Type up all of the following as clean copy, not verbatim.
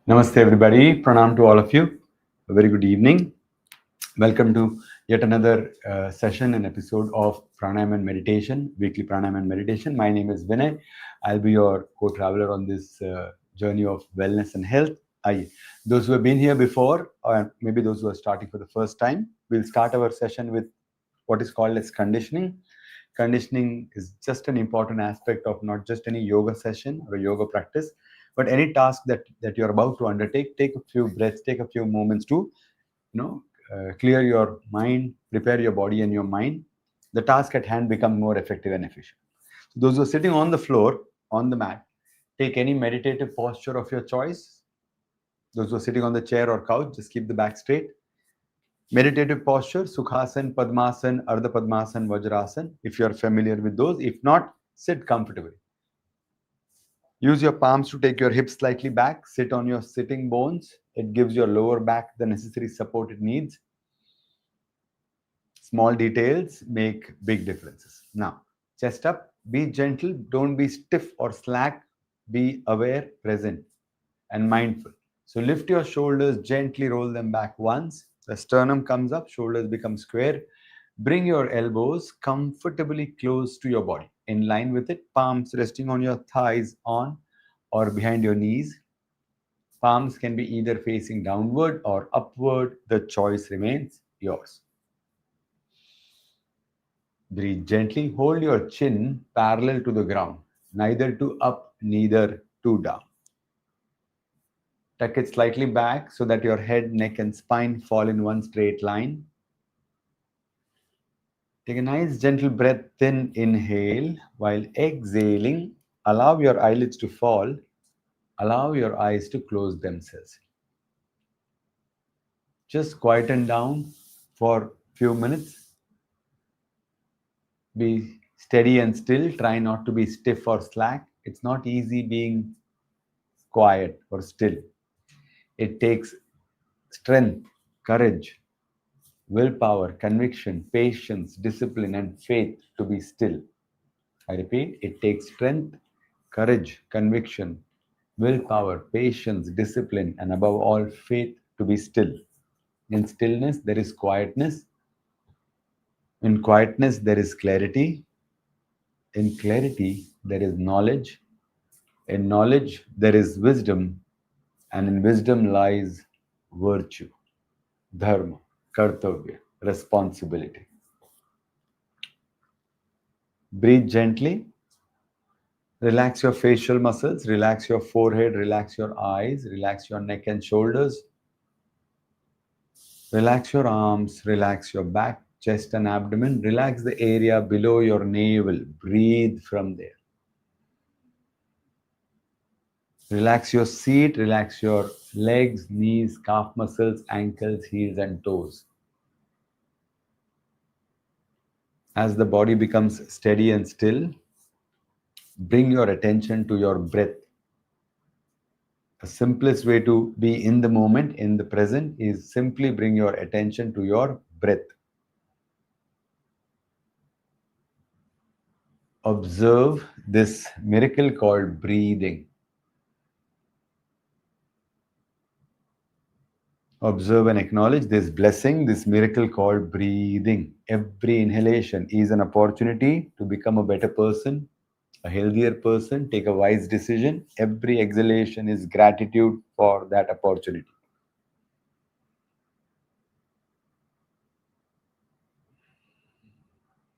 Namaste everybody, pranam to all of you. A very good evening. Welcome to yet another session and episode of Pranayama and Meditation, weekly Pranayama and Meditation. My name is Vinay. I'll be your co-traveler on this journey of wellness and health. Those who have been here before, or maybe those who are starting for the first time, we'll start our session with what is called as conditioning. Conditioning is just an important aspect of not just any yoga session or a yoga practice, but any task that you're about to undertake. Take a few breaths, take a few moments to clear your mind, prepare your body and your mind. The task at hand becomes more effective and efficient. So those who are sitting on the floor, on the mat, take any meditative posture of your choice. Those who are sitting on the chair or couch, just keep the back straight. Meditative posture, Sukhasan, Padmasan, Ardha Padmasan, Vajrasan, if you are familiar with those. If not, sit comfortably. Use your palms to take your hips slightly back. Sit on your sitting bones. It gives your lower back the necessary support it needs. Small details make big differences. Now, chest up. Be gentle. Don't be stiff or slack. Be aware, present, and mindful. So lift your shoulders, gently roll them back once. The sternum comes up, shoulders become square. Bring your elbows comfortably close to your body. In line with it, palms resting on your thighs on or behind your knees. Palms can be either facing downward or upward. The choice remains yours. Breathe gently. Hold your chin parallel to the ground, neither too up, neither too down. Tuck it slightly back so that your head, neck, and spine fall in one straight line. Take a nice gentle breath in, inhale, while exhaling, allow your eyelids to fall, allow your eyes to close themselves. Just quieten down for few minutes. Be steady and still. Try not to be stiff or slack. It's not easy being quiet or still. It takes strength, courage, willpower, conviction, patience, discipline, and faith to be still. I repeat, it takes strength, courage, conviction, willpower, patience, discipline, and above all, faith to be still. In stillness, there is quietness. In quietness, there is clarity. In clarity, there is knowledge. In knowledge, there is wisdom. And in wisdom lies virtue, dharma, kartavya, responsibility. Breathe gently. Relax your facial muscles, relax your forehead, relax your eyes, relax your neck and shoulders. Relax your arms, relax your back, chest, and abdomen. Relax the area below your navel. Breathe from there. Relax your seat, relax your legs, knees, calf muscles, ankles, heels, and toes. As the body becomes steady and still, bring your attention to your breath. The simplest way to be in the moment, in the present, is simply bring your attention to your breath. Observe this miracle called breathing. Observe and acknowledge this blessing, this miracle called breathing. Every inhalation is an opportunity to become a better person, a healthier person, take a wise decision. Every exhalation is gratitude for that opportunity.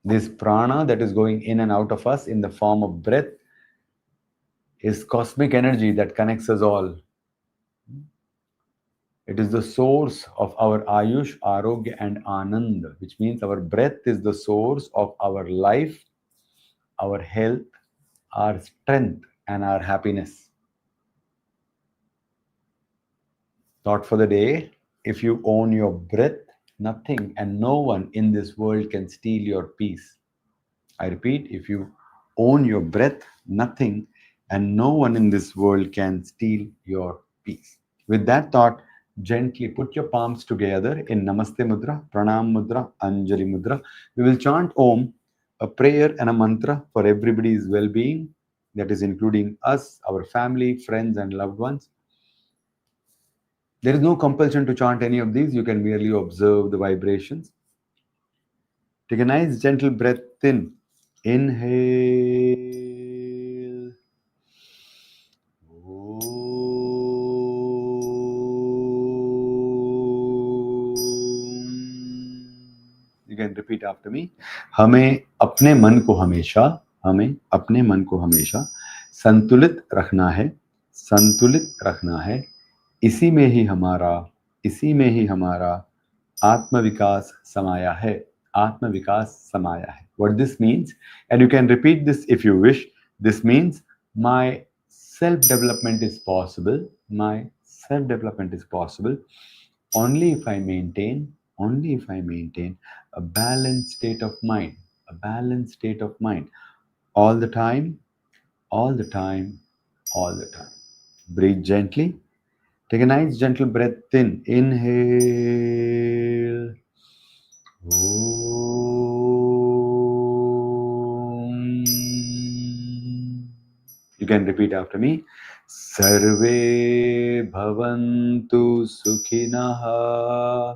This prana that is going in and out of us in the form of breath is cosmic energy that connects us all. It is the source of our Ayush, Arogya, and Anand, which means our breath is the source of our life, our health, our strength, and our happiness. Thought for the day: if you own your breath, nothing and no one in this world can steal your peace. I repeat, if you own your breath, nothing and no one in this world can steal your peace. With that thought, gently put your palms together in Namaste Mudra, Pranam Mudra, Anjali Mudra. We will chant Om, a prayer and a mantra for everybody's well being, that is, including us, our family, friends, and loved ones. There is no compulsion to chant any of these, you can merely observe the vibrations. Take a nice gentle breath in. Inhale. You can repeat after me. हमें अपने मन को हमेशा संतुलित रखना है इसी में ही हमारा आत्मविकास समाया है. What this means, and you can repeat this if you wish, this means my self-development is possible only if I maintain a balanced state of mind all the time. Breathe gently. Take a nice gentle breath in. Inhale. Om. You can repeat after me. Sarve bhavantu sukhinah.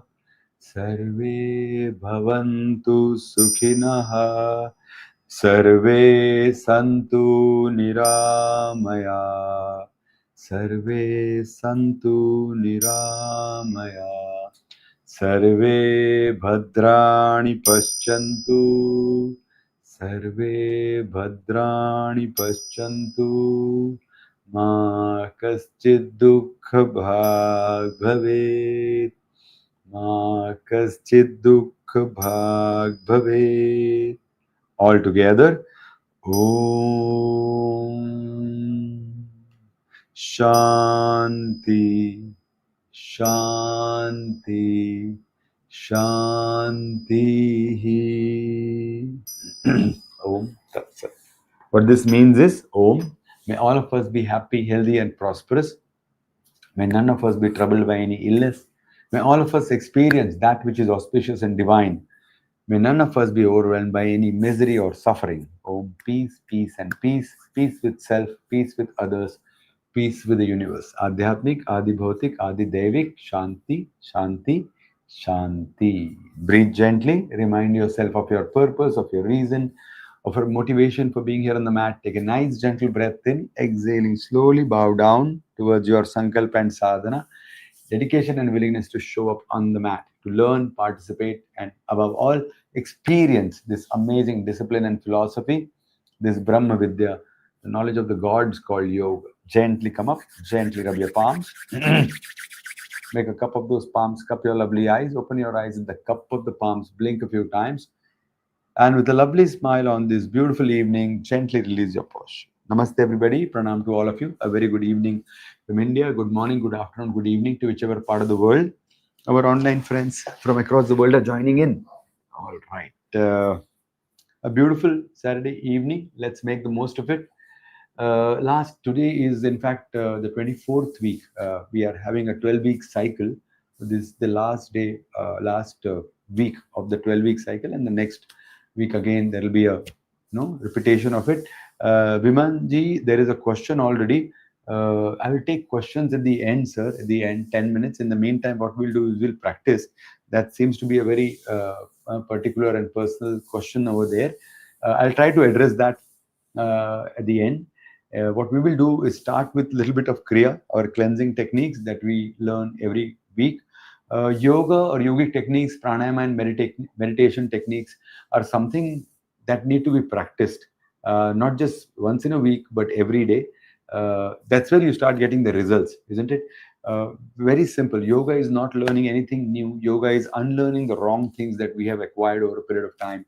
Sarve Santu Niramaya. Sarve Santu Niramaya. Sarve Bhadrani Paschantu. Sarve Bhadrani Paschantu. Ma Kaschid Dukha Bhag Bhavet. Ma Kaschid Dukha Bhag Bhavet. All together. Om Shanti Shanti Shanti. Om Tat Sat. What this means is, Om, may all of us be happy, healthy, and prosperous. May none of us be troubled by any illness. May all of us experience that which is auspicious and divine. May none of us be overwhelmed by any misery or suffering. Oh, peace, peace, and peace. Peace with self, peace with others, peace with the universe. Adhyatmik, Adi Bhautik, Adi Devik, Shanti, Shanti, Shanti. Breathe gently. Remind yourself of your purpose, of your reason, of your motivation for being here on the mat. Take a nice, gentle breath in. Exhaling slowly, bow down towards your sankalpa and sadhana. Dedication and willingness to show up on the mat, to learn, participate, and above all, experience this amazing discipline and philosophy, this Brahma Vidya, the knowledge of the gods called yoga. Gently come up, gently rub your palms. Make a cup of those palms, cup your lovely eyes, open your eyes in the cup of the palms, blink a few times, and with a lovely smile on this beautiful evening, gently release your posture. Namaste, everybody. Pranam to all of you. A very good evening from India. Good morning, good afternoon, good evening to whichever part of the world our online friends from across the world are joining in. All right. A beautiful Saturday evening. Let's make the most of it. Today is in fact the 24th week. We are having a 12-week cycle. This is the last day, last week of the 12-week cycle, and the next week again there will be a repetition of it. Vimanji, there is a question already. I will take questions at the end, sir. At the end, 10 minutes. In the meantime, what we'll do is we'll practice. That seems to be a very particular and personal question over there. I'll try to address that at the end. What we will do is start with a little bit of Kriya or cleansing techniques that we learn every week. Yoga or yogic techniques, pranayama and meditation techniques are something that need to be practiced, not just once in a week, but every day. That's where you start getting the results, isn't it? Very simple. Yoga is not learning anything new. Yoga is unlearning the wrong things that we have acquired over a period of time,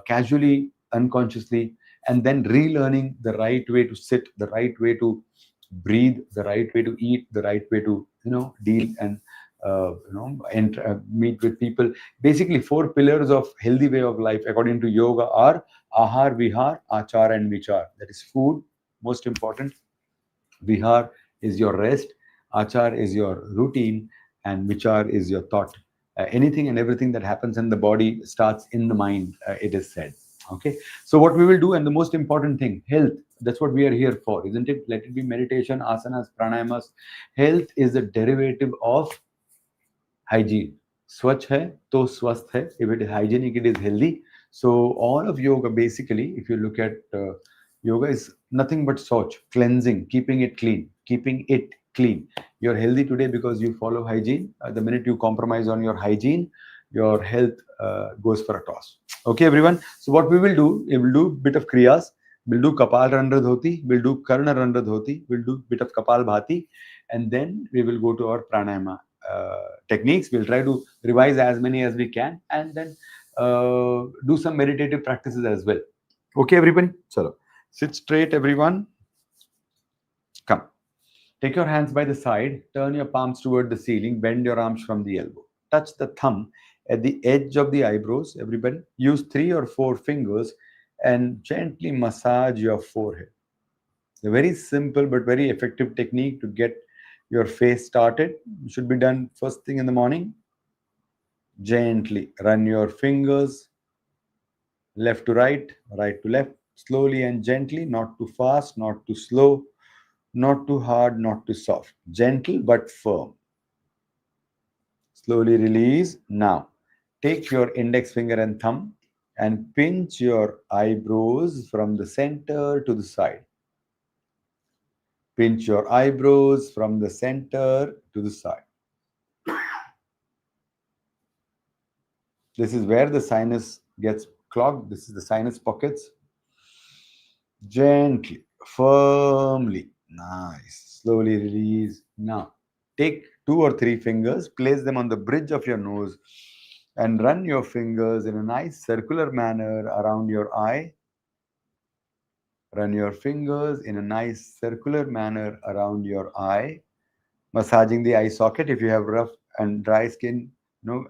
casually, unconsciously, and then relearning the right way to sit, the right way to breathe, the right way to eat, the right way to deal and meet with people. Basically, four pillars of healthy way of life according to yoga are ahar, vihar, achar, and vichar. That is food, most important. Vihar is your rest, achar is your routine, and vichar is your thought. Anything and everything that happens in the body starts in the mind, it is said. Okay, so what we will do, and the most important thing, health. That's what we are here for, isn't it? Let it be meditation, asanas, pranayamas. Health is a derivative of hygiene. Swachh hai to swasth hai. If it is hygienic, it is healthy. So all of yoga, basically, if you look at yoga, is nothing but soch, cleansing, keeping it clean, keeping it clean. You're healthy today because you follow hygiene. The minute you compromise on your hygiene, your health goes for a toss. Okay, everyone. So what we will do, we will do a bit of kriyas. We'll do Kapal Randra Dhoti. We'll do Karna Randra Dhoti. We'll do a bit of Kapal Bhati. And then we will go to our pranayama techniques. We'll try to revise as many as we can, and then do some meditative practices as well. Okay, everybody? Chalo. Sit straight, everyone. Come. Take your hands by the side. Turn your palms toward the ceiling. Bend your arms from the elbow. Touch the thumb at the edge of the eyebrows, everybody. Use 3 or 4 fingers and gently massage your forehead. A very simple but very effective technique to get your face started. It should be done first thing in the morning. Gently run your fingers left to right, right to left, slowly and gently, not too fast, not too slow, not too hard, not too soft. Gentle but firm. Slowly release. Now, take your index finger and thumb, and pinch your eyebrows from the center to the side. Pinch your eyebrows from the center to the side. This is where the sinus gets clogged. This is the sinus pockets. Gently, firmly. Nice. Slowly release. Now, take 2 or 3 fingers, place them on the bridge of your nose, and run your fingers in a nice circular manner around your eye. Run your fingers in a nice circular manner around your eye, massaging the eye socket. If you have rough and dry skin,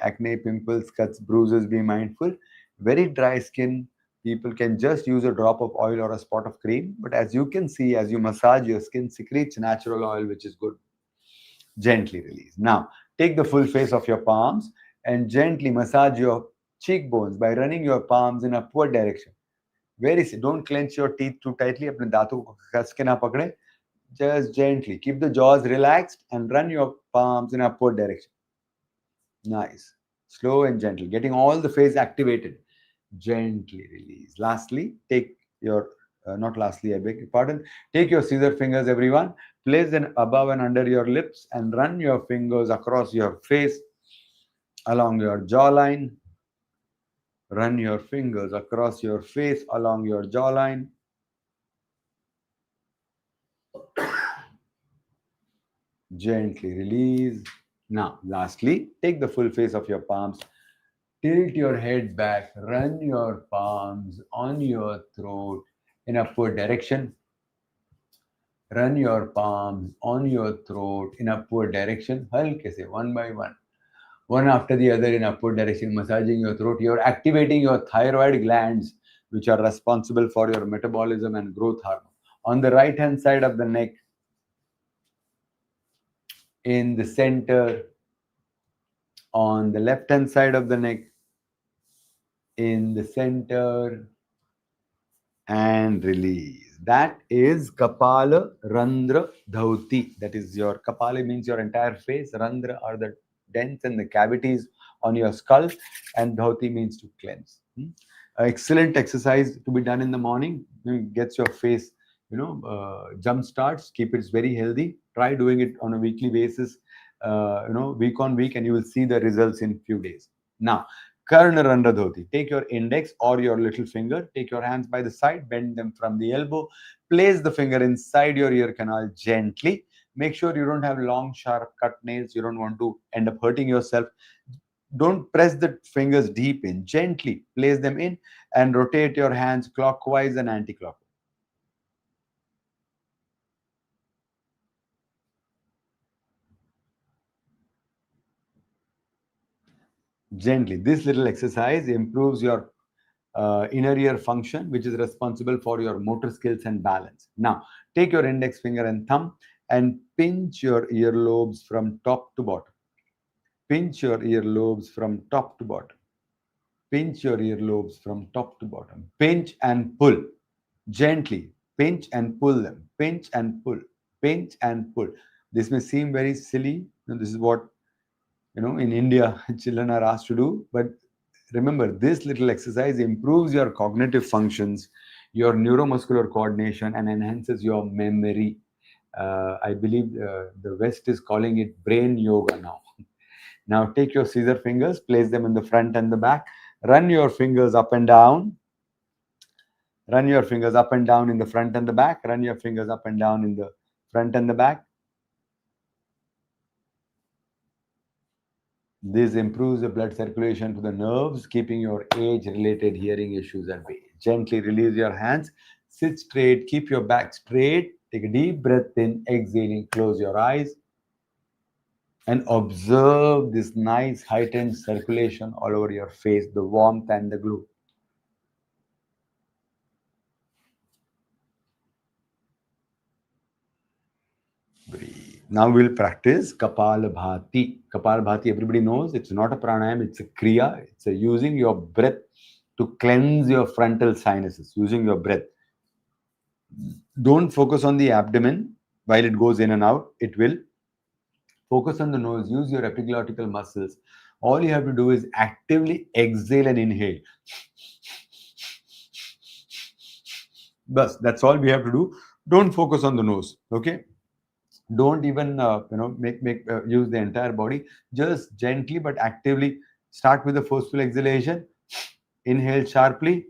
acne, pimples, cuts, bruises, be mindful. Very dry skin people can just use a drop of oil or a spot of cream. But as you can see, as you massage, your skin secretes natural oil, which is good. Gently release. Now, take the full face of your palms and gently massage your cheekbones by running your palms in upward direction. Very don't clench your teeth too tightly. अपने दांतों को कस के ना पकड़े. Just gently keep the jaws relaxed and run your palms in upward direction. Nice. Slow and gentle. Getting all the face activated. Gently release. Lastly, take your, not lastly, I beg your pardon. Take your scissor fingers, everyone. Place them above and under your lips and run your fingers across your face, along your jawline. Run your fingers across your face, along your jawline. Gently release. Now, lastly, take the full face of your palms. Tilt your head back. Run your palms on your throat in upward direction. Run your palms on your throat in upward direction. हल्के से, one by one after the other in upward direction, massaging your throat. You're activating your thyroid glands, which are responsible for your metabolism and growth hormone. On the right hand side of the neck, in the center, on the left hand side of the neck, in the center, and release. That is Kapala Randra Dhauti. That is your Kapala means your entire face. Randra are the dents and the cavities on your skull, and Dhauti means to cleanse. Excellent exercise to be done in the morning. Gets your face, jump starts. Keep it very healthy. Try doing it on a weekly basis, week on week, and you will see the results in few days. Now, Karna Randra Dhoti. Take your index or your little finger. Take your hands by the side. Bend them from the elbow. Place the finger inside your ear canal gently. Make sure you don't have long, sharp cut nails. You don't want to end up hurting yourself. Don't press the fingers deep in. Gently place them in and rotate your hands clockwise and anti-clockwise. Gently. This little exercise improves your inner ear function, which is responsible for your motor skills and balance. Now, take your index finger and thumb and pinch your earlobes from top to bottom. Pinch your earlobes from top to bottom. Pinch your earlobes from top to bottom. Pinch and pull. Gently. Pinch and pull them. Pinch and pull. Pinch and pull. This may seem very silly. This is what, in India, children are asked to do. But remember, this little exercise improves your cognitive functions, your neuromuscular coordination, and enhances your memory. I believe the West is calling it brain yoga now. Now take your scissor fingers, place them in the front and the back. Run your fingers up and down. Run your fingers up and down in the front and the back. Run your fingers up and down in the front and the back. This improves the blood circulation to the nerves, keeping your age-related hearing issues at bay. Gently release your hands. Sit straight. Keep your back straight. Take a deep breath in. Exhaling. Close your eyes. And observe this nice heightened circulation all over your face, the warmth and the glow. Breathe. Now we'll practice Kapalabhati. Kapalabhati, everybody knows it's not a pranayama, it's a kriya. It's a using your breath to cleanse your frontal sinuses, using your breath. Don't focus on the abdomen while it goes in and out. It will. Focus on the nose. Use your epiglottical muscles. All you have to do is actively exhale and inhale. Thus, that's all we have to do. Don't focus on the nose. Okay. Don't even make use the entire body. Just gently but actively start with the forceful exhalation. Inhale sharply.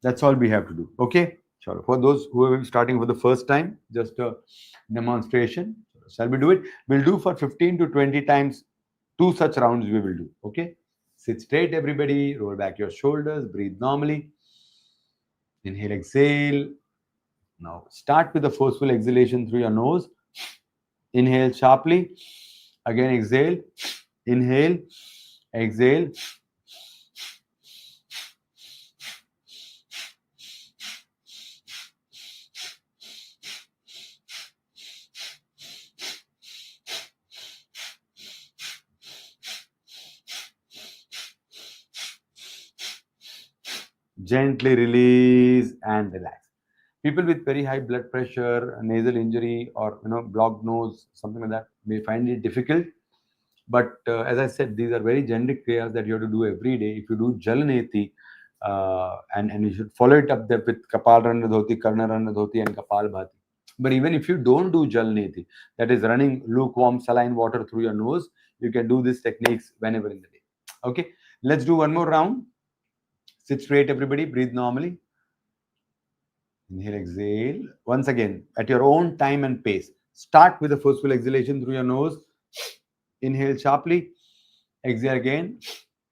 That's all we have to do. Okay. Sure. For those who are starting for the first time, just a demonstration. Shall we do it? We'll do for 15 to 20 times. Two such rounds we will do. Okay. Sit straight, everybody. Roll back your shoulders. Breathe normally. Inhale, exhale. Now start with the forceful exhalation through your nose. Inhale sharply. Again, exhale. Inhale. Exhale. Gently release and relax. People with very high blood pressure, nasal injury, or blocked nose, something like that, may find it difficult. But as I said, these are very generic prayers that you have to do every day. If you do Jalneti, and you should follow it up there with Kapal Rana Dhoti, Karna Rana Dhoti, and Kapal Bhati. But even if you don't do Jalneti, that is running lukewarm saline water through your nose, you can do these techniques whenever in the day. Okay, let's do one more round. Sit straight, everybody. Breathe normally. Inhale, exhale. Once again, at your own time and pace. Start with a forceful exhalation through your nose. Inhale sharply. Exhale again.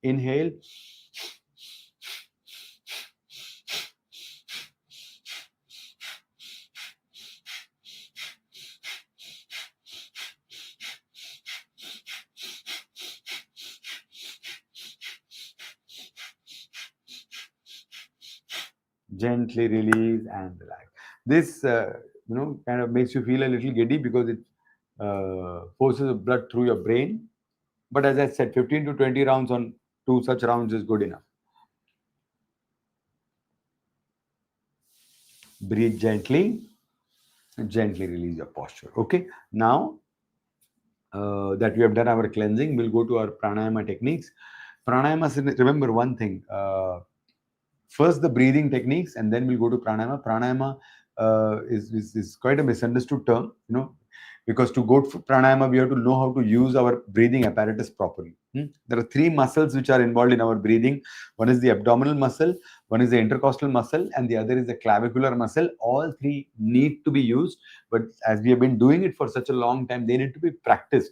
Inhale. Gently release and relax. This, kind of makes you feel a little giddy because it forces blood through your brain. But as I said, 15 to 20 rounds on two such rounds is good enough. Breathe gently. Gently release your posture. Okay. Now that we have done our cleansing, we'll go to our pranayama techniques. Pranayama, remember one thing. First the breathing techniques, and then we'll go to pranayama. Pranayama is quite a misunderstood term, because to go to pranayama, we have to know how to use our breathing apparatus properly. There are three muscles which are involved in our breathing. One is the abdominal muscle, one is the intercostal muscle, and the other is the clavicular muscle. All three need to be used, but as we have been doing it for such a long time, they need to be practiced.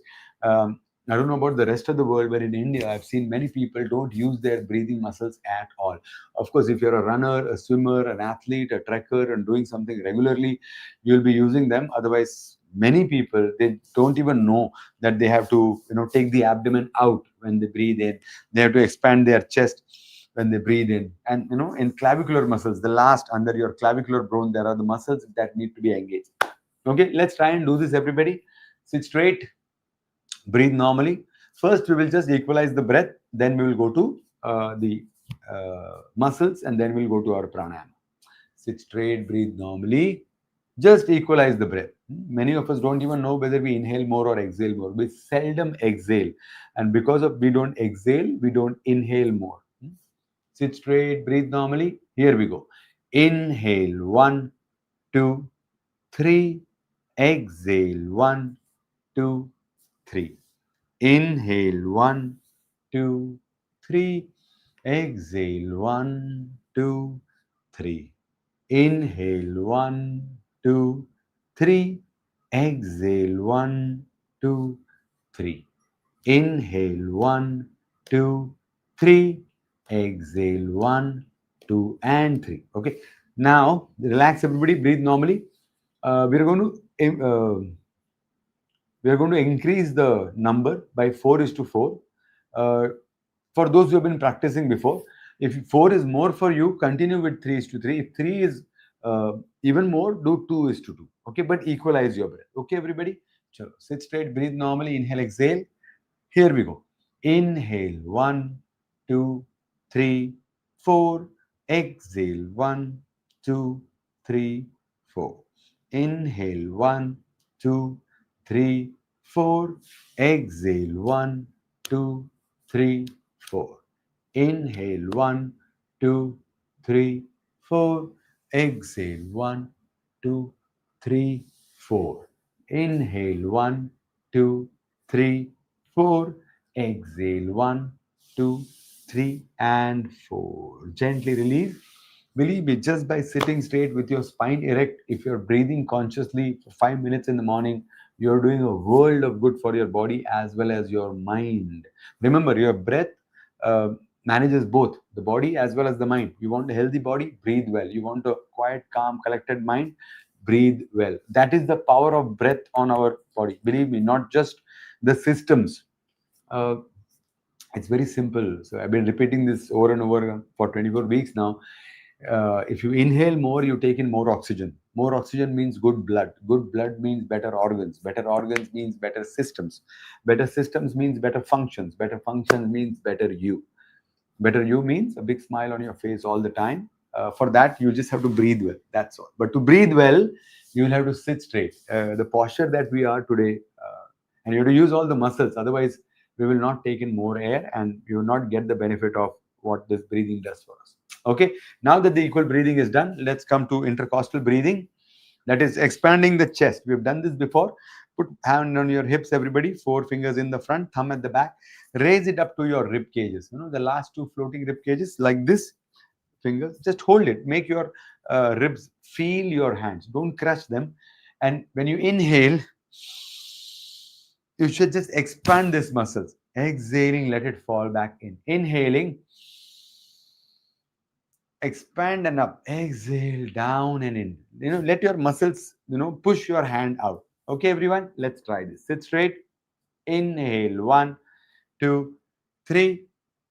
I don't know about the rest of the world, but in India, I've seen many people don't use their breathing muscles at all. Of course, if you're a runner, a swimmer, an athlete, a trekker, and doing something regularly, you'll be using them. Otherwise, many people, they don't even know that they have to, take the abdomen out when they breathe in. They have to expand their chest when they breathe in. And, in clavicular muscles, the last under your clavicular bone, there are the muscles that need to be engaged. Okay, let's try and do this, everybody. Sit straight. Breathe normally. First, we will just equalize the breath. Then we will go to the muscles, and then we'll go to our pranayama. Sit straight, breathe normally. Just equalize the breath. Many of us don't even know whether we inhale more or exhale more. We seldom exhale. And because of we don't exhale, we don't inhale more. Sit straight, breathe normally. Here we go. Inhale, 1, 2, 3. Exhale, 1, 2, 3. Inhale, 1, 2, 3. Exhale, 1, 2, 3. Inhale, 1, 2, 3. Exhale, 1, 2, 3. Inhale, 1, 2, 3. Exhale, 1, 2, and 3. Okay. Now, relax, everybody. Breathe normally. We are going to increase the number by 4:4. Uh, for those who have been practicing before, if 4 is more for you, continue with 3:3. If 3 is even more, do 2:2. Okay, but equalize your breath. Okay, everybody? Chalo. Sit straight, breathe normally, inhale, exhale. Here we go. Inhale, 1, 2, 3, 4. Exhale, 1, 2, 3, 4. Inhale, 1, 2, 3, 4. Exhale. 1, 2, 3, 4. Inhale. 1, 2, 3, 4. Exhale. 1, 2, 3, 4. Inhale. 1, 2, 3, 4. Exhale. 1, 2, 3, and 4. Gently release. Believe me, just by sitting straight with your spine erect, if you're breathing consciously for 5 minutes in the morning, you're doing a world of good for your body as well as your mind. Remember, your breath uh, manages both the body as well as the mind. You want a healthy body, breathe well. You want a quiet, calm, collected mind, breathe well. That is the power of breath on our body. Believe me, not just the systems. Uh, it's very simple. So I've been repeating this over and over for 24 weeks now. If you inhale more, you take in more oxygen. More oxygen means good blood. Good blood means better organs. Better organs means better systems. Better systems means better functions. Better functions means better you. Better you means a big smile on your face all the time. For that, you just have to breathe well. That's all. But to breathe well, you will have to sit straight. The posture that we are today, and you have to use all the muscles. Otherwise, we will not take in more air, and you will not get the benefit of what this breathing does for us. Okay. Now that the equal breathing is done, let's come to intercostal breathing. That is expanding the chest. We have done this before. Put hand on your hips, everybody. 4 fingers in the front, thumb at the back. Raise it up to your rib cages. You know, the last 2 floating rib cages, like this. Fingers, just hold it. Make your ribs feel your hands. Don't crush them. And when you inhale, you should just expand these muscles. Exhaling, let it fall back in. Inhaling, expand and up. Exhale, down and in. Let your muscles, push your hand out. Okay, everyone, let's try this. Sit straight. Inhale, 1, 2, 3.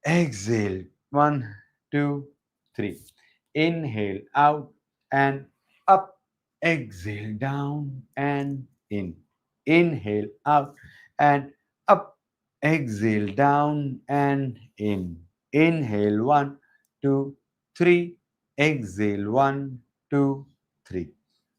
Exhale, 1, 2, 3. Inhale, out and up. Exhale, down and in. Inhale, out and up. Exhale, down and in. Inhale, 1, 2, 3. Exhale, 1, 2, 3.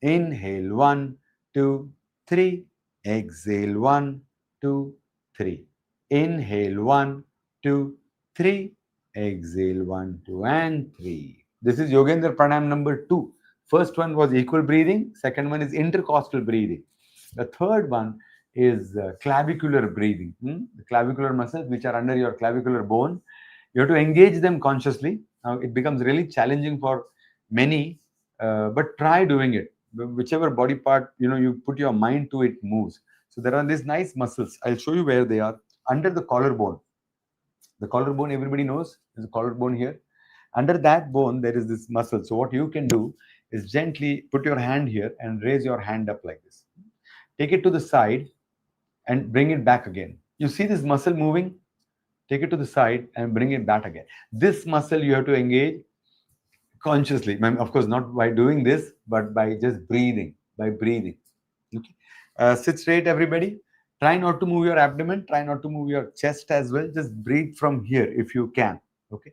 Inhale, 1, 2, 3. Exhale, 1, 2, 3. Inhale, 1, 2, 3. Exhale, 1, 2, and 3. This is Yogendra Pranayam number 2. First one was equal breathing. Second one is intercostal breathing. The third one is clavicular breathing. The clavicular muscles, which are under your clavicular bone, you have to engage them consciously. Now, it becomes really challenging for many, but try doing it. Whichever body part you put your mind to, it moves. So there are these nice muscles. I'll show you where they are. Under the collarbone. The collarbone, everybody knows, is a collarbone here. Under that bone, there is this muscle. So what you can do is gently put your hand here and raise your hand up like this. Take it to the side and bring it back again. You see this muscle moving? Take it to the side and bring it back again. This muscle you have to engage consciously. Of course, not by doing this, but by just breathing, by breathing. Okay. Sit straight, everybody. Try not to move your abdomen. Try not to move your chest as well. Just breathe from here if you can. Okay.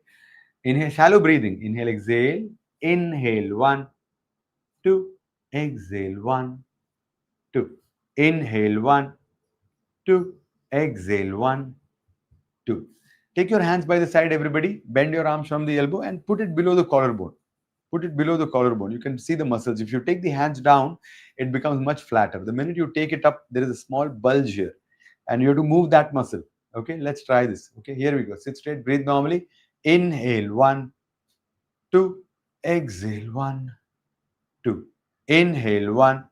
Inhale, shallow breathing. Inhale, exhale. Inhale, 1, 2. Exhale, 1, 2. Inhale, 1, 2. Exhale, 1, 2. Take your hands by the side, everybody. Bend your arms from the elbow and put it below the collarbone. Put it below the collarbone. You can see the muscles. If you take the hands down, it becomes much flatter. The minute you take it up, there is a small bulge here. And you have to move that muscle. Okay, let's try this. Okay, here we go. Sit straight, breathe normally. Inhale, 1, 2. Exhale, 1, 2. Inhale, 1,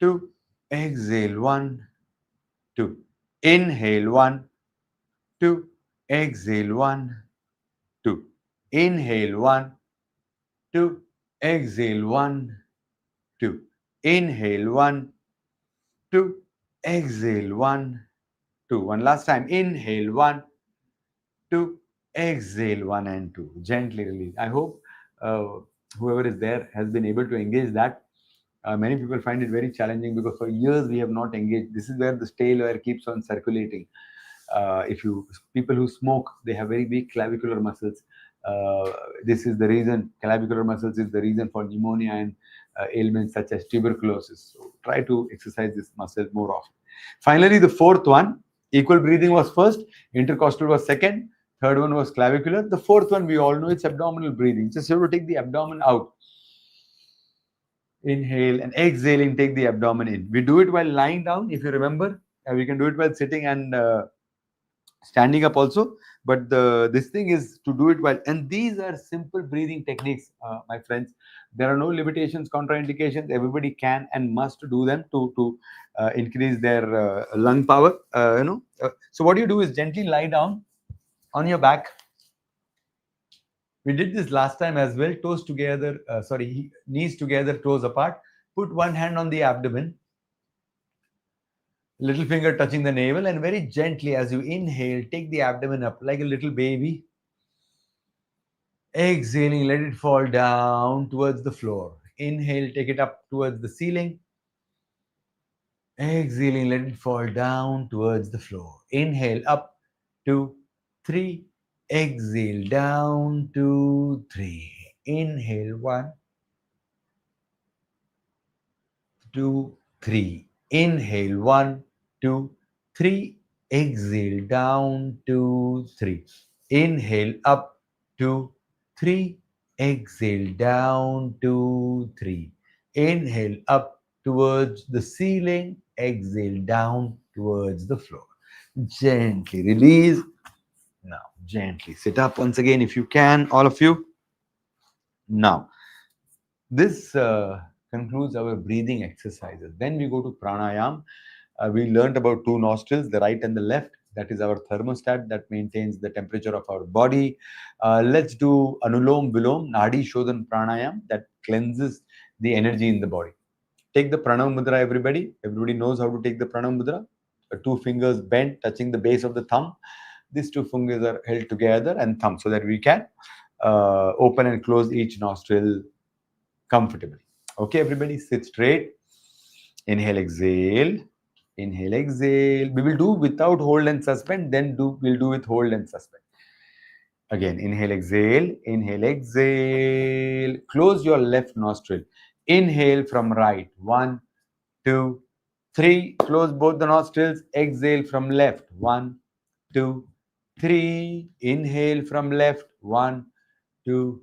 2. Exhale, 1, 2. Inhale, 1, 2. Exhale, 1, 2. Inhale, 1, 2. Exhale, 1, 2. Inhale, 1, 2. Exhale, 1, 2. One last time. Inhale, 1, 2. Exhale, 1 and 2. Gently release. I hope whoever is there has been able to engage that. Many people find it very challenging because for years we have not engaged. This is where the stale air keeps on circulating. People who smoke, they have very weak clavicular muscles. This is the reason. Clavicular muscles is the reason for pneumonia and ailments such as tuberculosis. So try to exercise this muscle more often. Finally, the fourth one, equal breathing was first, intercostal was second, third one was clavicular. The fourth one, we all know it's abdominal breathing. Just you have to take the abdomen out. Inhale and exhaling, take the abdomen in. We do it while lying down, if you remember. We can do it while sitting and standing up also, but this thing is to do it while, and these are simple breathing techniques, my friends. There are no limitations, contraindications. Everybody can and must do them to increase their lung power. So what you do is gently lie down on your back. We did this last time as well. Toes together, knees together, toes apart. Put one hand on the abdomen, little finger touching the navel, and very gently as you inhale, take the abdomen up like a little baby. Exhaling, let it fall down towards the floor. Inhale, take it up towards the ceiling. Exhaling, let it fall down towards the floor. Inhale, up, 2, 3. Exhale, down, 2, 3. Inhale, 1, 2, 3. Inhale, 1, 2, 3. Exhale, down, 2, 3. Inhale, up, 2, 3. Exhale, down, 2, 3. Inhale, up towards the ceiling. Exhale, down towards the floor. Gently release. Now, gently sit up once again if you can, all of you. Now, this concludes our breathing exercises. Then we go to pranayam. We learned about two nostrils, the right and the left. That is our thermostat that maintains the temperature of our body. Let's do Anulom Vilom, Nadi Shodhan Pranayam, that cleanses the energy in the body. Take the Pranav Mudra, everybody. Everybody knows how to take the Pranav Mudra. Two fingers bent, touching the base of the thumb. These two fingers are held together and thumb so that we can open and close each nostril comfortably. Okay, everybody, sit straight. Inhale, exhale. Inhale, exhale. We will do without hold and suspend, then we'll do with hold and suspend. Again, inhale, exhale. Inhale, exhale. Close your left nostril. Inhale from right. 1, 2, 3. Close both the nostrils. Exhale from left. 1, 2, 3. Inhale from left. 1, 2,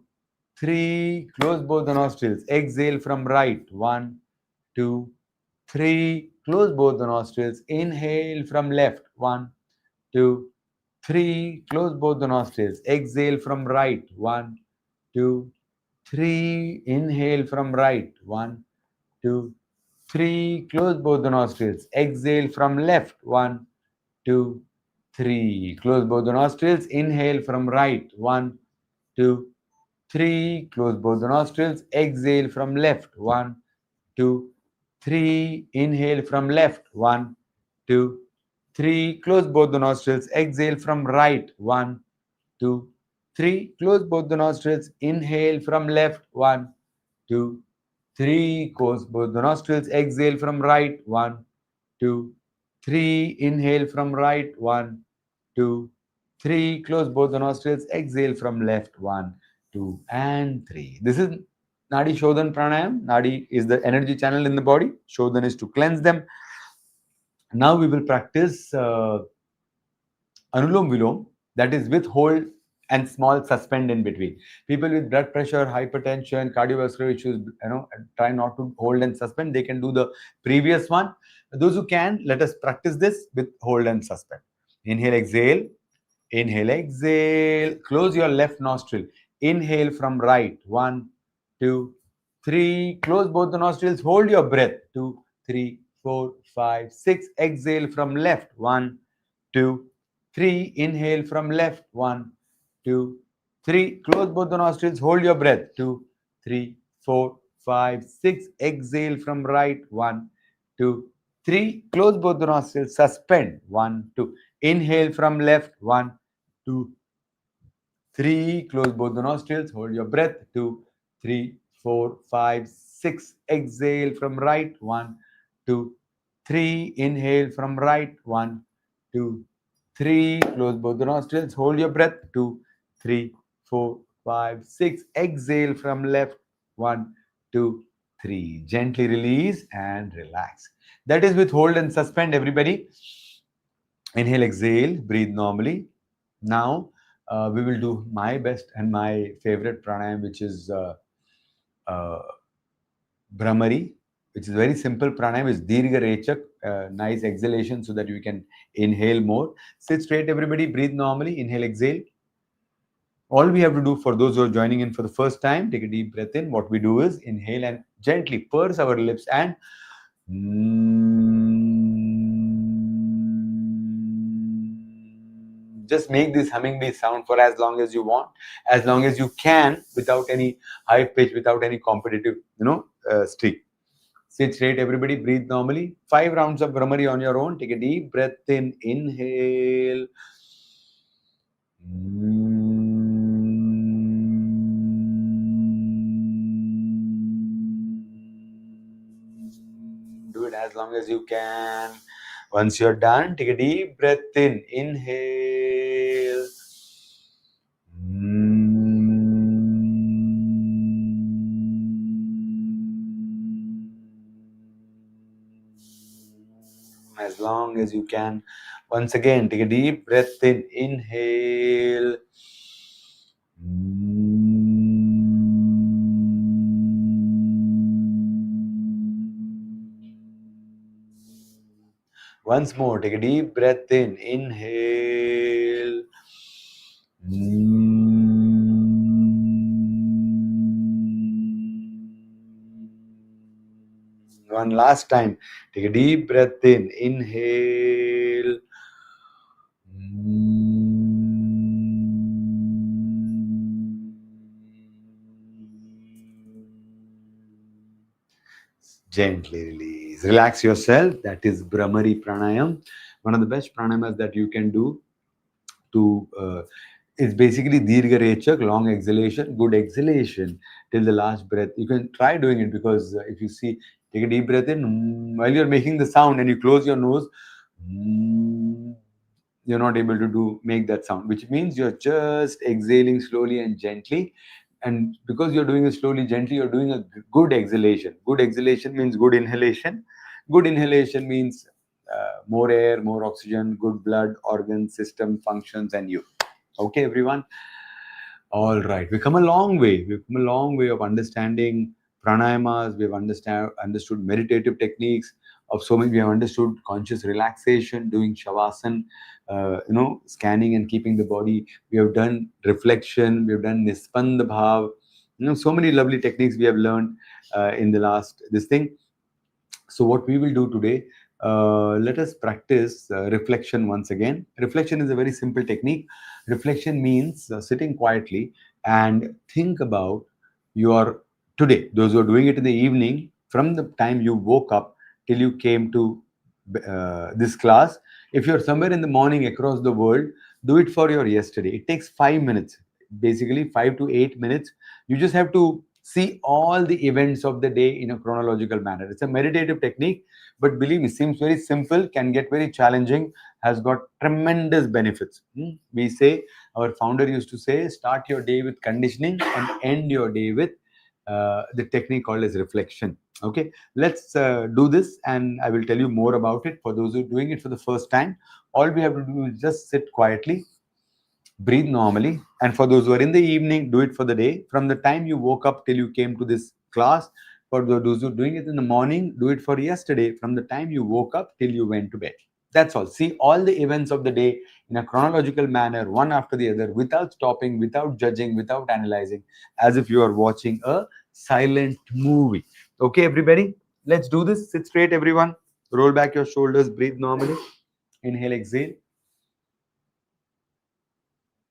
3. Close both the nostrils. Exhale from right. 1, 2, 3. Close both the nostrils. Inhale from left. 1, 2, 3. Close both the nostrils. Exhale from right. 1, 2, 3. Inhale from right. 1, 2, 3. Close both the nostrils. Exhale from left. 1, 2, 3. Close both the nostrils. Inhale from right. 1, 2, 3. Close both the nostrils. Exhale from left. 1, 2, 3. Inhale from left. 1, 2, 3. Close both the nostrils. Exhale from right. 1, 2, 3. Close both the nostrils. Inhale from left. 1, 2, 3. Close both the nostrils. Exhale from right. 1, 2, 3. Inhale from right. 1, 2, 3. Close both the nostrils. Exhale from left. 1, 2, and 3. This is Nadi Shodhan Pranayam. Nadi is the energy channel in the body. Shodhan is to cleanse them. Now we will practice Anulom Vilom, that is with hold and small suspend in between. People with blood pressure, hypertension, cardiovascular issues, try not to hold and suspend. They can do the previous one. Those who can, let us practice this with hold and suspend. Inhale, exhale. Inhale, exhale. Close your left nostril. Inhale from right. 1, 2, 3. Close both the nostrils. Hold your breath. 2, 3, 4, 5, 6. Exhale from left. 1, 2, 3. Inhale from left. 1, 2, 3. Close both the nostrils. Hold your breath. 2, 3, 4, 5, 6. Exhale from right. 1, 2, 3. Close both the nostrils. Suspend. 1, 2. Inhale from left. 1, 2, 3. Close both the nostrils. Hold your breath. 2, 3, 4, 5, 6. Exhale from right. 1, 2, 3. Inhale from right. 1, 2, 3. Close both the nostrils. Hold your breath. 2, 3, 4, 5, 6. Exhale from left. 1, 2, 3. Gently release and relax. That is with hold and suspend, everybody. Inhale, exhale, breathe normally. Now, we will do my best and my favorite pranayam, which is uh, Brahmari, which is very simple pranayam. It's Dirgha Rechak, nice exhalation so that you can inhale more. Sit straight, everybody, breathe normally, inhale, exhale. All we have to do for those who are joining in for the first time, take a deep breath in. What we do is inhale and gently purse our lips and just make this humming bee sound for as long as you want, as long as you can, without any high pitch, without any competitive, streak. Sit straight, everybody, breathe normally. 5 rounds of Brahmari on your own. Take a deep breath in, inhale. Do it as long as you can. Once you're done, take a deep breath in, inhale. As long as you can. Once again, take a deep breath in, inhale. Once more, take a deep breath in, inhale. One last time, take a deep breath in, inhale. Gently release. Relax yourself. That is Brahmari Pranayam. One of the best pranayamas that you can do to it's basically Dirgha Rechak, long exhalation, good exhalation till the last breath. You can try doing it because if you see, take a deep breath in while you're making the sound and you close your nose, you're not able to make that sound, which means you're just exhaling slowly and gently. And because you're doing it slowly, gently, you're doing a good exhalation. Good exhalation means good inhalation. Good inhalation means more air, more oxygen, good blood, organ system functions, and you. Okay, everyone. All right, we've come a long way. We've come a long way of understanding pranayamas. We've understood meditative techniques of so many. We have understood conscious relaxation, doing shavasana, scanning and keeping the body. We have done reflection. We have done nispanda bhav. So many lovely techniques we have learned in the last this thing. So what we will do today, let us practice reflection once again. Reflection is a very simple technique. Reflection means sitting quietly and think about your today. Those who are doing it in the evening, from the time you woke up till you came to this class. If you're somewhere in the morning across the world, do it for your yesterday. It takes 5 minutes, basically 5 to 8 minutes. You just have to see all the events of the day in a chronological manner. It's a meditative technique, but believe me, seems very simple, can get very challenging, has got tremendous benefits. We say, our founder used to say, start your day with conditioning and end your day with the technique called as reflection. Okay, let's do this and I will tell you more about it. For those who are doing it for the first time, all we have to do is just sit quietly, breathe normally. And for those who are in the evening, do it for the day. From the time you woke up till you came to this class. For those who are doing it in the morning, do it for yesterday, from the time you woke up till you went to bed. That's all. See all the events of the day in a chronological manner, one after the other, without stopping, without judging, without analyzing, as if you are watching a silent movie. Okay, everybody, let's do this. Sit straight, everyone. Roll back your shoulders, breathe normally. Inhale, exhale.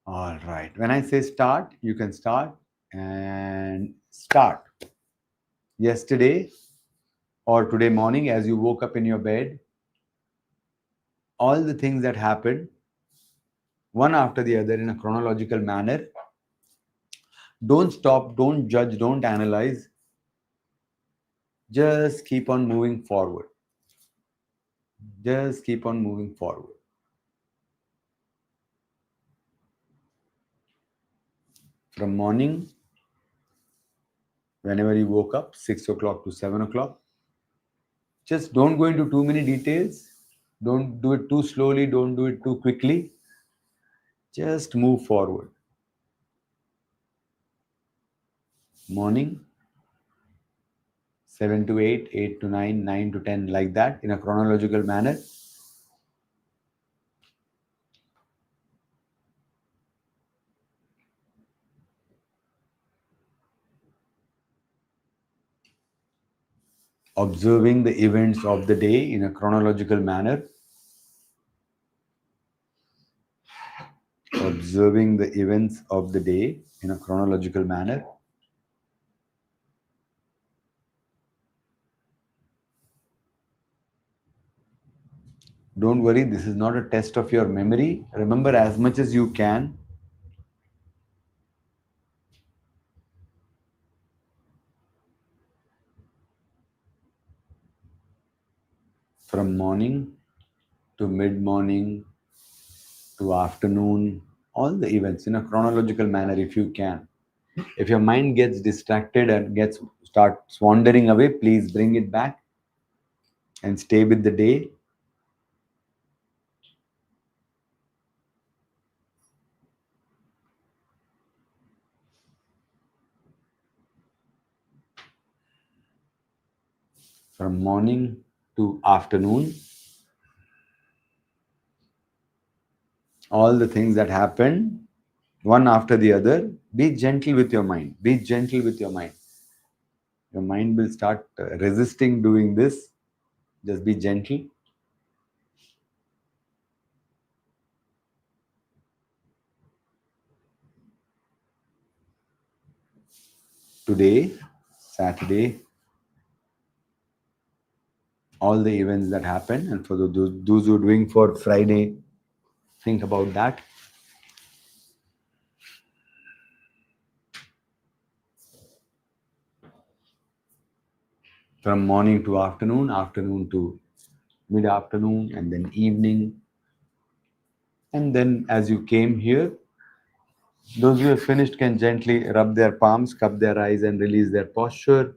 All right. When I say start, you can start and start. Yesterday or today morning, as you woke up in your bed, all the things that happened, one after the other in a chronological manner. Don't stop, don't judge, don't analyze. Just keep on moving forward. Just keep on moving forward. From morning, whenever you woke up, 6 o'clock to 7 o'clock, Just don't go into too many details. Don't do it too slowly. Don't do it too quickly. Just move forward. Morning, 7 to 8, 8 to 9, 9 to 10, like that in a chronological manner. Observing the events of the day in a chronological manner. Observing the events of the day in a chronological manner. Don't worry, this is not a test of your memory. Remember as much as you can. From morning to mid-morning to afternoon, all the events in a chronological manner if you can. If your mind gets distracted and starts wandering away, please bring it back and stay with the day. From morning to afternoon, all the things that happen, one after the other, be gentle with your mind. Be gentle with your mind. Your mind will start resisting doing this. Just be gentle. Today, Saturday, all the events that happen, and for those who are doing for Friday, think about that. From morning to afternoon, afternoon to mid-afternoon, and then evening. And then as you came here, those who have finished can gently rub their palms, cup their eyes, and release their posture.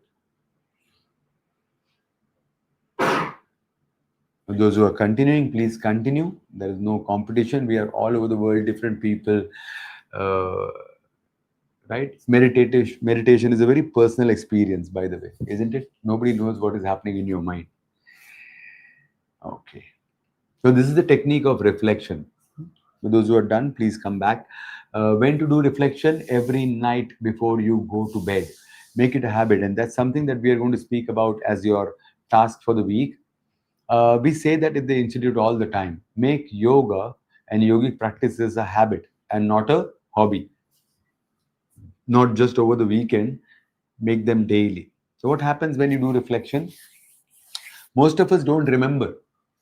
Those who are continuing, please continue. There is no competition. We are all over the world, different people. Right? Meditation is a very personal experience, by the way, isn't it? Nobody knows what is happening in your mind. Okay. So this is the technique of reflection. For those who are done, please come back. When to do reflection? Every night before you go to bed. Make it a habit. And that's something that we are going to speak about as your task for the week. We say that in the institute all the time. Make yoga and yogic practices a habit and not a hobby. Not just over the weekend, make them daily. So what happens when you do reflection? Most of us don't remember.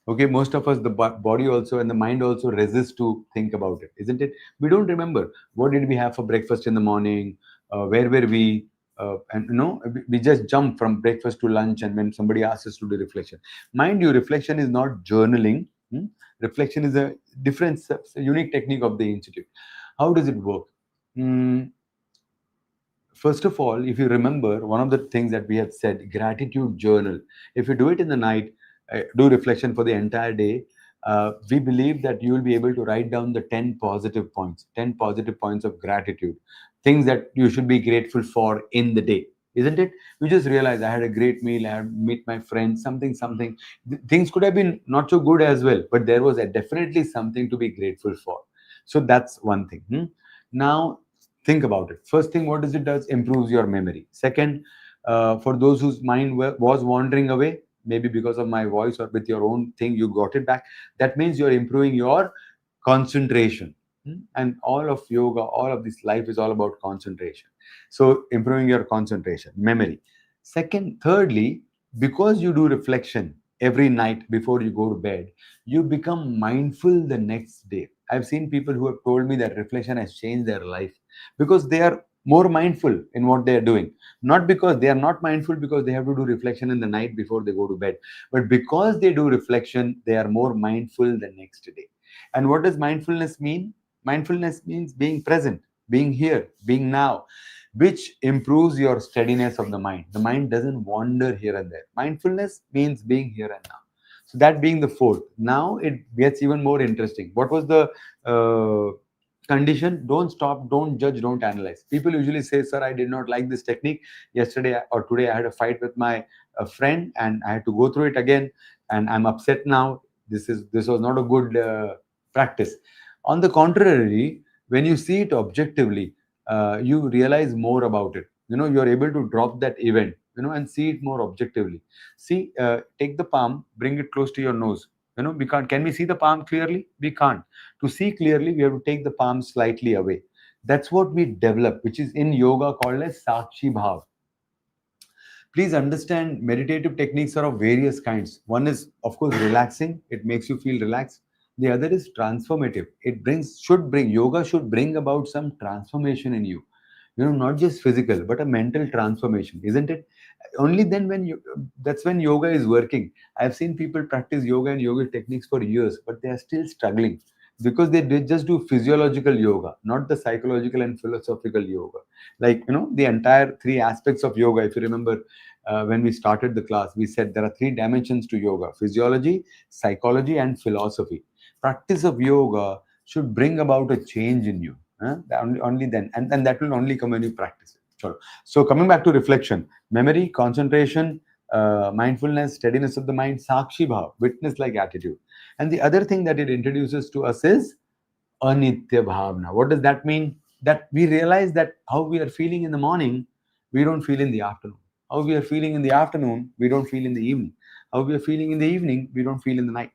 Okay, most of us, the body also and the mind also resist to think about it, isn't it? We don't remember what did we have for breakfast in the morning, where were we, and we just jump from breakfast to lunch, and when somebody asks us to do reflection, mind you, reflection is not journaling. Reflection is a different, unique technique of the institute. How does it work? First of all, if you remember, one of the things that we have said, gratitude journal. If you do it in the night, do reflection for the entire day, we believe that you will be able to write down the 10 positive points, 10 positive points of gratitude, things that you should be grateful for in the day. Isn't it? You just realize I had a great meal, I had meet my friends, something. Things could have been not so good as well, but there was definitely something to be grateful for. So that's one thing. Now, think about it. First thing, what does it does? Improves your memory. Second, for those whose mind was wandering away, maybe because of my voice or with your own thing, you got it back. That means you're improving your concentration. And all of yoga, all of this life is all about concentration. So improving your concentration, memory. Thirdly, because you do reflection every night before you go to bed, you become mindful the next day. I've seen people who have told me that reflection has changed their life because they are more mindful in what they are doing. Not because they are not mindful because they have to do reflection in the night before they go to bed, but because they do reflection, they are more mindful the next day. And what does mindfulness mean? Mindfulness means being present, being here, being now. which improves your steadiness of the mind. The mind doesn't wander here and there. Mindfulness means being here and now. So that being the fourth. Now it gets even more interesting. What was the condition? Don't stop, don't judge, don't analyze. People usually say, sir, I did not like this technique. Yesterday or today I had a fight with my friend and I had to go through it again, and I'm upset now. This was not a good practice. On the contrary, when you see it objectively, you realize more about it. You're able to drop that event, and see it more objectively. See, take the palm, bring it close to your nose. We can't. Can we see the palm clearly? We can't. To see clearly, we have to take the palm slightly away. That's what we develop, which is in yoga called as sakshi bhav. Please understand, meditative techniques are of various kinds. One is, of course, relaxing. It makes you feel relaxed. The other is transformative. Yoga should bring about some transformation in you. Not just physical, but a mental transformation, isn't it? Only then that's when yoga is working. I've seen people practice yoga and yoga techniques for years, but they are still struggling because they just do physiological yoga, not the psychological and philosophical yoga. Like, the entire three aspects of yoga. If you remember, when we started the class, we said there are three dimensions to yoga: physiology, psychology, and philosophy. Practice of yoga should bring about a change in you. Only then, and that will only come when you practice it. Sure. So coming back to reflection, memory, concentration, mindfulness, steadiness of the mind, sakshi bhav, witness-like attitude. And the other thing that it introduces to us is anitya bhavna. What does that mean? That we realize that how we are feeling in the morning, we don't feel in the afternoon. How we are feeling in the afternoon, we don't feel in the evening. How we are feeling in the evening, we don't feel in the night.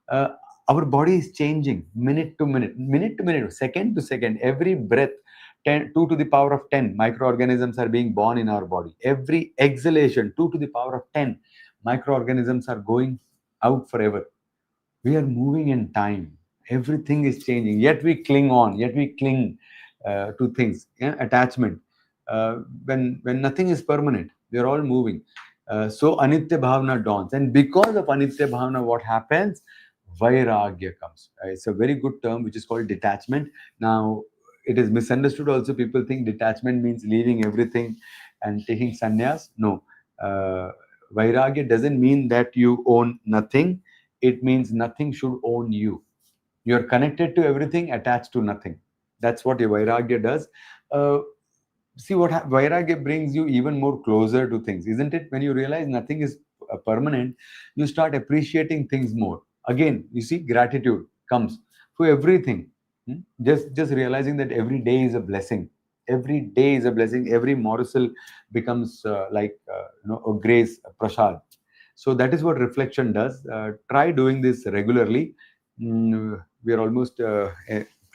Uh, our body is changing minute to minute, second to second. Every breath, 2 to the power of 10 microorganisms are being born in our body. Every exhalation, 2 to the power of 10 microorganisms are going out forever. We are moving in time. Everything is changing, yet we cling on, yet we cling to things. Attachment. When nothing is permanent, we are all moving. So anitya bhavana dawns, and because of anitya bhavana, what happens? Vairagya comes. It's a very good term which is called detachment. Now, it is misunderstood also. People think detachment means leaving everything and taking sannyas. No. Vairagya doesn't mean that you own nothing. It means nothing should own you. You're connected to everything, attached to nothing. That's what a Vairagya does. See what Vairagya brings you even more closer to things, isn't it? When you realize nothing is permanent, you start appreciating things more. Again, you see, gratitude comes for everything. Just realizing that every day is a blessing. Every day is a blessing. Every morsel becomes a grace, a prasad. So that is what reflection does. Try doing this regularly. We are almost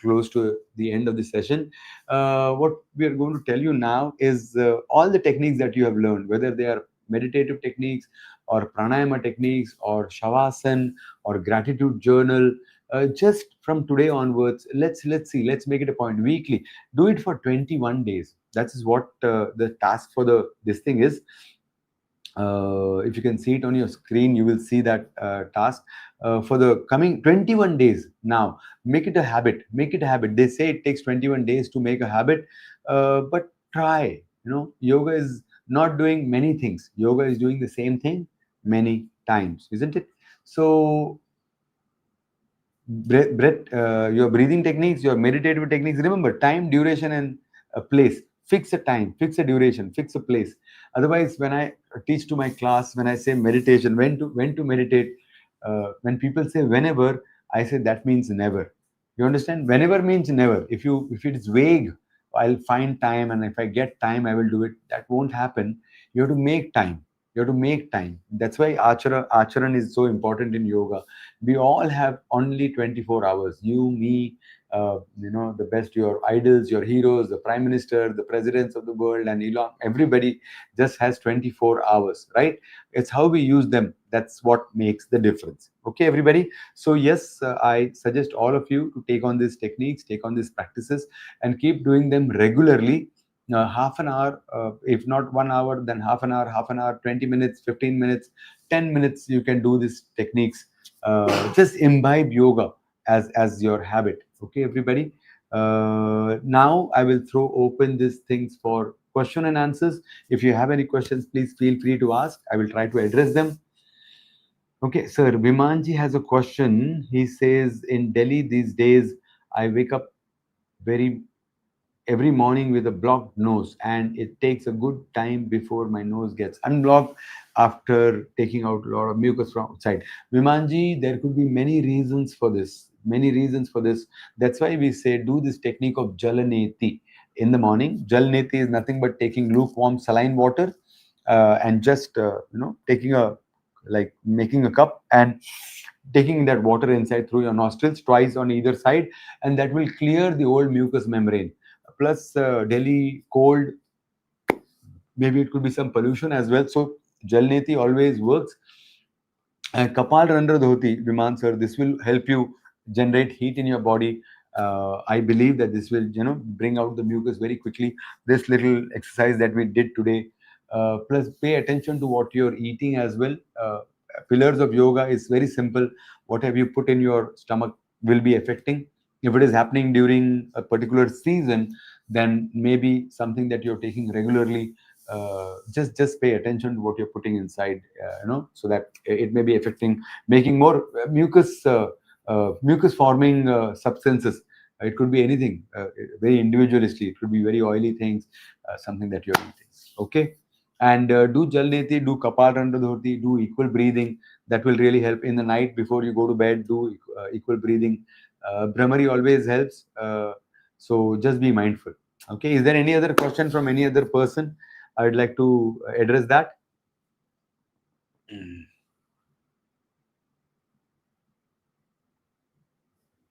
close to the end of the session. What we are going to tell you now is all the techniques that you have learned, whether they are meditative techniques or pranayama techniques or shavasana or gratitude journal. Just from today onwards, let's make it a point weekly. Do it for 21 days. That is what the task for this thing is. If you can see it on your screen, you will see that task for the coming 21 days. Now, make it a habit. Make it a habit. They say it takes 21 days to make a habit, but try. Yoga is not doing many things. Yoga is doing the same thing many times, isn't it? So, your breathing techniques, your meditative techniques. Remember, time, duration, and a place. Fix a time, fix a duration, fix a place. Otherwise, when I teach to my class, when I say meditation, when to meditate, when people say whenever, I say that means never. You understand? Whenever means never. If it is vague, I'll find time, and if I get time, I will do it. That won't happen. You have to make time. You have to make time. That's why acharan is so important in yoga. We all have only 24 hours. You, me, the best, your idols, your heroes, the prime minister, the presidents of the world, and Elon, everybody just has 24 hours, right? It's how we use them. That's what makes the difference. Okay, everybody. So yes, I suggest all of you to take on these techniques, take on these practices, and keep doing them regularly. Half an hour, if not 1 hour, then half an hour, 20 minutes, 15 minutes, 10 minutes, you can do these techniques. Just imbibe yoga as your habit. Okay, everybody. Now I will throw open these things for question and answers. If you have any questions, please feel free to ask. I will try to address them. Okay, sir, Vimanji has a question. He says, in Delhi these days, I wake up very every morning with a blocked nose, and it takes a good time before my nose gets unblocked after taking out a lot of mucus from outside. Vimanji, there could be many reasons for this. Many reasons for this. That's why we say do this technique of jalaneti in the morning. Jalaneti is nothing but taking lukewarm saline water and just taking a like making a cup and taking that water inside through your nostrils twice on either side, and that will clear the old mucous membrane. Plus Delhi cold, maybe it could be some pollution as well. So Jalneti always works. Kapal Randra Dhoti, Viman sir, this will help you generate heat in your body. I believe that this will, bring out the mucus very quickly. This little exercise that we did today. Plus, pay attention to what you're eating as well. Pillars of yoga is very simple. What have you put in your stomach will be affecting. If it is happening during a particular season, then maybe something that you're taking regularly, just pay attention to what you're putting inside, so that it may be affecting, making more mucus forming substances. It could be anything, very individualistically. It could be very oily things, something that you're eating. Okay. And do jalneti, do kapal randa dhoti, do equal breathing. That will really help in the night before you go to bed. Do equal breathing. Brahmari always helps. So just be mindful. Okay. Is there any other question from any other person? I would like to address that.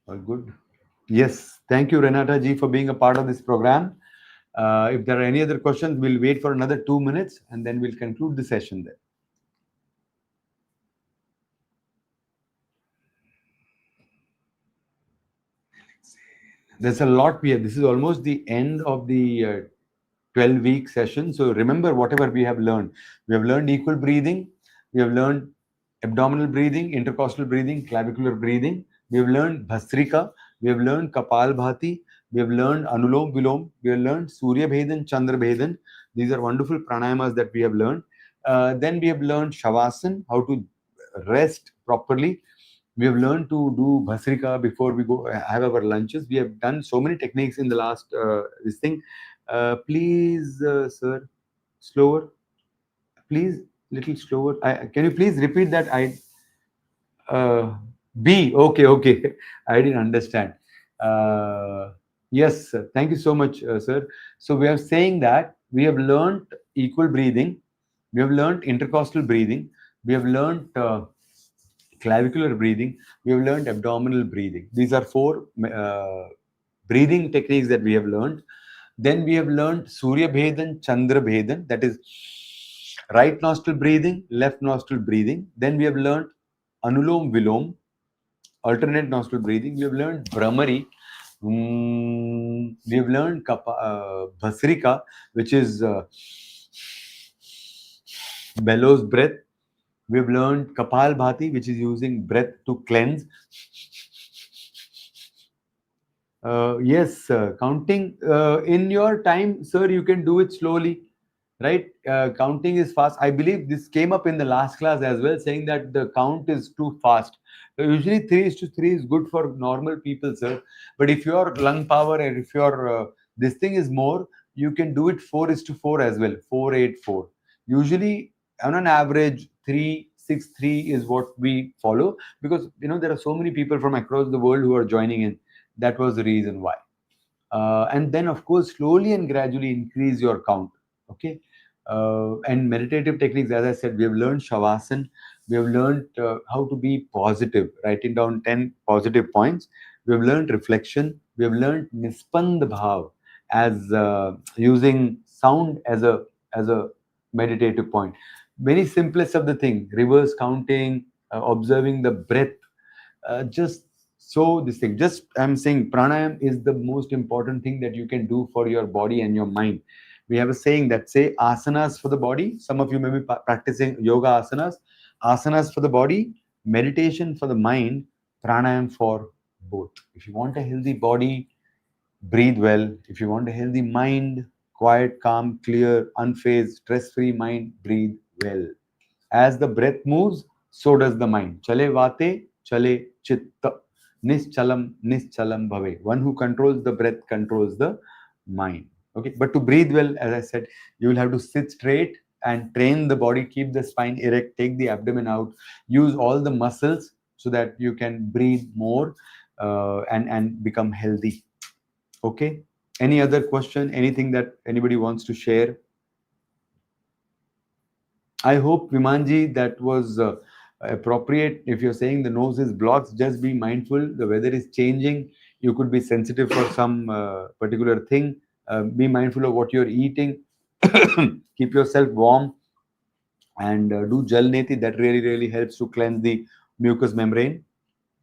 All good. Yes. Thank you, Renata ji, for being a part of this program. If there are any other questions, we'll wait for another 2 minutes and then we'll conclude the session there. There's a lot we have. This is almost the end of the 12-week session. So remember whatever we have learned. We have learned equal breathing. We have learned abdominal breathing, intercostal breathing, clavicular breathing. We have learned Bhastrika. We have learned Kapal Bhati. We have learned Anulom Vilom. We have learned Surya Bhedan, Chandra Bhedan. These are wonderful pranayamas that we have learned. Then we have learned Shavasana, how to rest properly. We have learned to do Bhasrika before we go have our lunches. We have done so many techniques in the last this thing. Please, sir, slower. Please, little slower. Can you please repeat that? B. Okay, okay. I didn't understand. Yes, sir. Thank you so much, sir. So we are saying that we have learned equal breathing. We have learned intercostal breathing. We have learned clavicular breathing. We have learned abdominal breathing. These are 4 breathing techniques that we have learned. Then we have learned Surya Bhedan, Chandra Bhedan, that is right nostril breathing, left nostril breathing. Then we have learned Anulom Vilom, alternate nostril breathing. We have learned Brahmari. We have learned Bhasrika, which is bellows breath. We have learned Kapal Bhati, which is using breath to cleanse. Yes, counting in your time, sir, you can do it slowly, right? Counting is fast. I believe this came up in the last class as well, saying that the count is too fast. Usually 3:3 is good for normal people, sir. But if your lung power and if your this thing is more, you can do it 4:4 as well, 4:8:4. Usually, on an average, 3:6:3 is what we follow, because there are so many people from across the world who are joining in. That was the reason why. And then, of course, slowly and gradually increase your count. Okay. And meditative techniques, as I said, we have learned Shavasana. We have learned how to be positive, writing down 10 positive points. We have learned reflection. We have learned Nispand Bhav, as using sound as a meditative point. Very simplest of the thing, reverse counting, observing the breath, just so this thing. Just I'm saying pranayam is the most important thing that you can do for your body and your mind. We have a saying that say asanas for the body. Some of you may be practicing yoga asanas for the body, meditation for the mind, pranayam for both. If you want a healthy body, breathe well. If you want a healthy mind, quiet, calm, clear, unfazed, stress-free mind, breathe well. As the breath moves, so does the mind. Chale vate, chale chitta. Nischalam bhave. One who controls the breath controls the mind. Okay, but to breathe well, as I said, you will have to sit straight and train the body, keep the spine erect, take the abdomen out, use all the muscles so that you can breathe more and become healthy. Okay. Any other question? Anything that anybody wants to share? I hope, Vimanji, that was appropriate. If you're saying the nose is blocked, just be mindful. The weather is changing. You could be sensitive for some particular thing. Be mindful of what you're eating. Keep yourself warm and do jal neti. That really, really helps to cleanse the mucous membrane.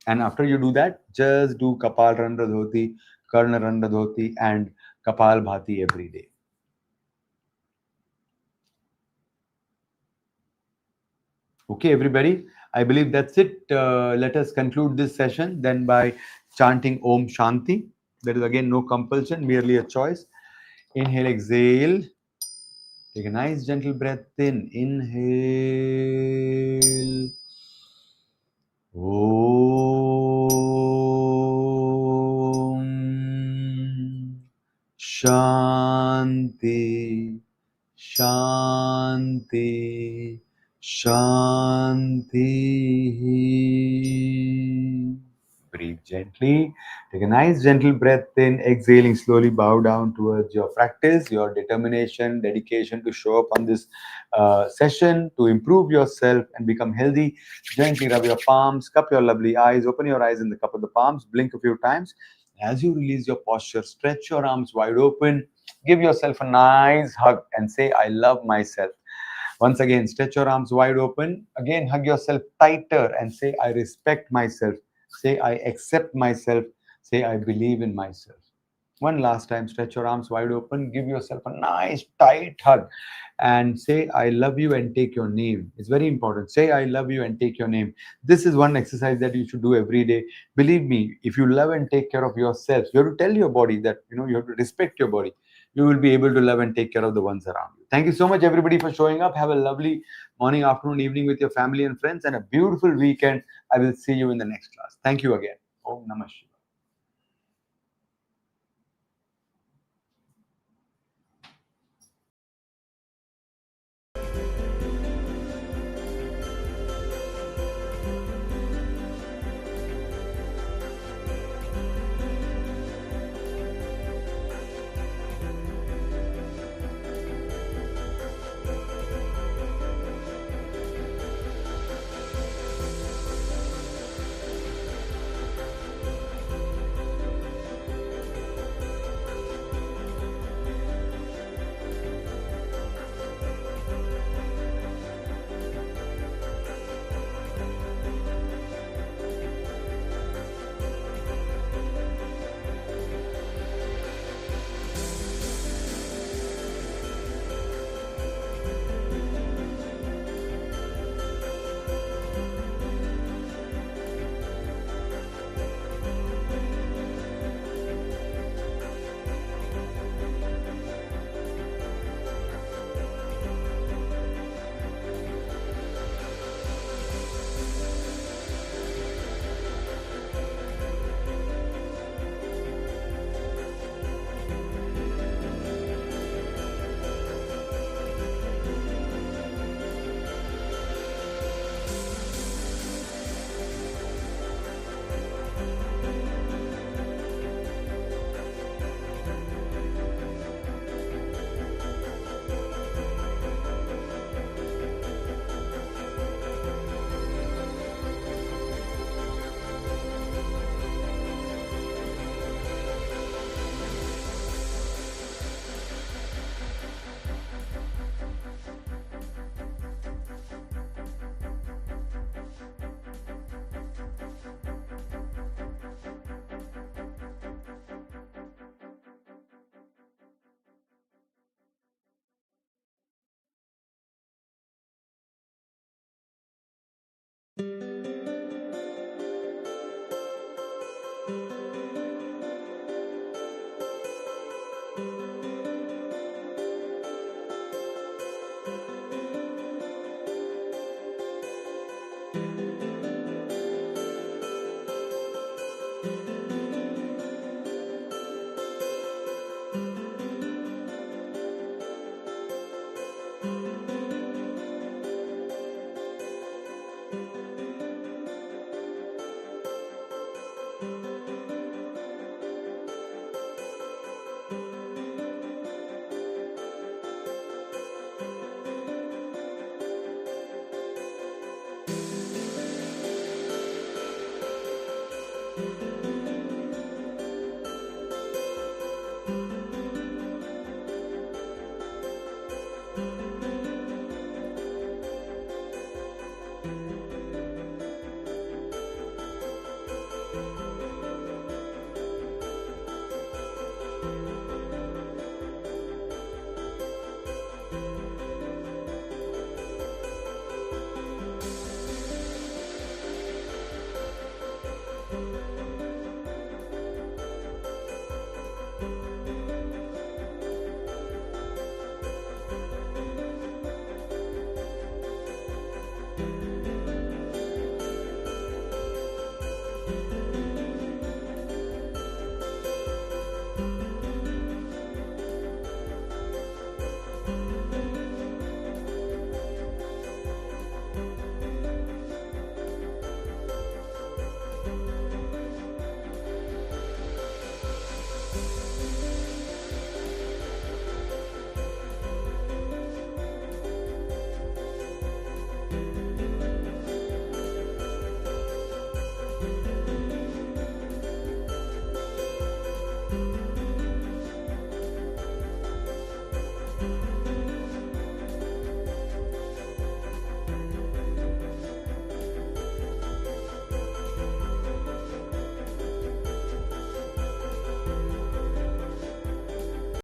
And after you do that, just do Kapal Randa Dhoti, Karna Randa Dhoti, and Kapal Bhati every day. Okay, everybody. I believe that's it. Let us conclude this session then by chanting Om Shanti. There is again no compulsion, merely a choice. Inhale, exhale. Take a nice gentle breath in. Inhale. Om Shanti. Shanti. Shanti. Breathe gently. Take a nice gentle breath in. Exhaling slowly. Bow down towards your practice, your determination, dedication to show up on this session, to improve yourself and become healthy. Gently rub your palms, cup your lovely eyes, open your eyes in the cup of the palms, blink a few times. As you release your posture, stretch your arms wide open. Give yourself a nice hug and say, I love myself. Once again, stretch your arms wide open. Again, hug yourself tighter and say, I respect myself. Say, I accept myself. Say, I believe in myself. One last time, stretch your arms wide open. Give yourself a nice tight hug and say, I love you and take your name. It's very important. Say, I love you and take your name. This is one exercise that you should do every day. Believe me, if you love and take care of yourself, you have to tell your body that, you have to respect your body. You will be able to love and take care of the ones around you. Thank you so much, everybody, for showing up. Have a lovely morning, afternoon, evening with your family and friends, and a beautiful weekend. I will see you in the next class. Thank you again. Om Namah Shivaya.